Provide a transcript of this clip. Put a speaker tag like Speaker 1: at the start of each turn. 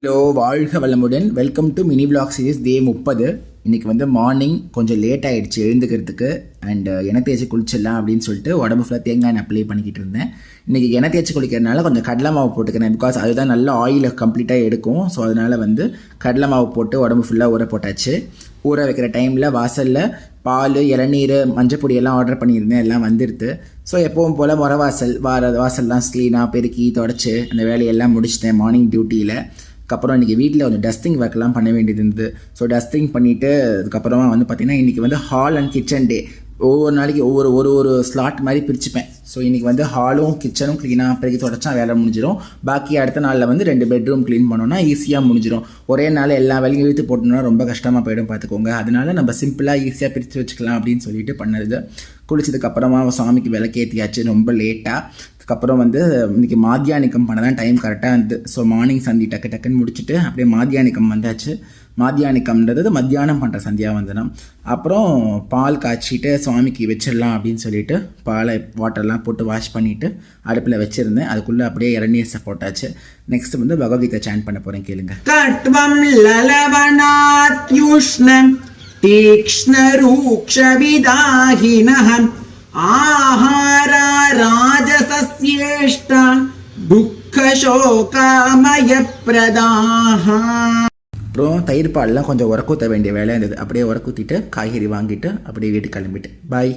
Speaker 1: Hello, வாழ்க வளமுடன். Welcome to mini vlog series day 30. இன்றைக்கி வந்து மார்னிங் கொஞ்சம் லேட் ஆகிடுச்சு எழுந்துக்கிறதுக்கு. அண்ட் எண்ணெய் தேய்ச்சி குளிச்சிடலாம் அப்படின்னு சொல்லிட்டு உடம்பு ஃபுல்லாக தேங்காய் எண்ணெய் அப்ளை பண்ணிக்கிட்டு இருந்தேன். இன்றைக்கி எண்ணெய் தேய்ச்சி குளிக்கிறதுனால கொஞ்சம் கடலை மாவு போட்டுக்கிறேன். பிகாஸ் அதுதான் நல்ல ஆயிலை கம்ப்ளீட்டாக எடுக்கும். ஸோ அதனால் வந்து கடலை மாவு போட்டு உடம்பு ஃபுல்லாக ஊற போட்டாச்சு. ஊற வைக்கிற டைமில் வாசலில் பால், இளநீர், மஞ்சப்பொடி எல்லாம் ஆர்டர் பண்ணியிருந்தேன். எல்லாம் வந்துடுது. ஸோ எப்பவும் போல் வாசல்லாம் க்ளீனாக பெருக்கி தொடச்சி அந்த வேலையெல்லாம் முடிச்சிட்டேன் மார்னிங் டியூட்டியில். அதுக்கப்புறம் இன்றைக்கி வீட்டில் கொஞ்சம் டஸ்டிங் ஒர்க்லாம் பண்ண வேண்டியது இருந்தது. ஸோ டஸ்டிங் பண்ணிவிட்டு அதுக்கப்புறமா வந்து பார்த்திங்கன்னா இன்றைக்கி வந்து ஹால் அண்ட் கிச்சன் டே. ஒவ்வொரு நாளைக்கு ஒரு ஸ்லாட் மாதிரி பிரிச்சுப்பேன். ஸோ இன்றைக்கி வந்து ஹாலும் கிச்சனும் க்ளீனாக பெருக்கி தொடச்சா வேலை முடிஞ்சிடும். பாக்கி அடுத்த நாளில் வந்து 2 பெட்ரூம் க்ளீன் பண்ணோன்னா ஈஸியாக முடிஞ்சிடும். ஒரே நாள் எல்லா வேலையும் இழுத்து போட்டோம்னா ரொம்ப கஷ்டமாக போய்டும், பார்த்துக்கோங்க. அதனால நம்ம சிம்பிளாக ஈஸியாக பிரித்து வச்சுக்கலாம் அப்படின்னு சொல்லிட்டு பண்ணது. குளிச்சதுக்கப்புறமா சாமிக்கு விளக்கேற்றியாச்சு ரொம்ப லேட்டாக. அதுக்கப்புறம் வந்து இன்றைக்கி மாத்தியானிக்கம் பண்ண தான் டைம் கரெக்டாக இருந்தது. ஸோ மார்னிங் சந்தி டக்குன்னு முடிச்சுட்டு அப்படியே மாத்தியானிக்கம் வந்தாச்சு. மாத்தியானிக்கம்ன்றது மத்தியானம் பண்ணுற சந்தியாவந்தனம். அப்புறம் பால் காய்ச்சிட்டு சுவாமிக்கு வச்சிடலாம் அப்படின்னு சொல்லிட்டு பாலை வாட்டர்லாம் போட்டு வாஷ் பண்ணிவிட்டு அடுப்பில் வச்சுருந்தேன். அதுக்குள்ளே அப்படியே இளநீர் போட்டாச்சு. நெக்ஸ்ட் வந்து பகவத்கீதை சாண்ட் பண்ண போகிறேன், கேளுங்க.
Speaker 2: கட்வம் லலவனாத்யுஷ்ணம் தீக்ஷ்ணரூக்ஷவிதாஹினஹம் ஆஹாரா ராஜசஸ்யேஷ்டா துக்கசோகாமய பிரதாஹ.
Speaker 1: அப்புறம் தயிர் பால்லாம் கொஞ்சம் உரக்கூத்த வேண்டிய வேலை இருந்தது. அப்படியே உரக்கூத்திட்டு காய்கறி வாங்கிட்டு அப்படியே வீட்டுக்கு கிளம்பிட்டு பாய்.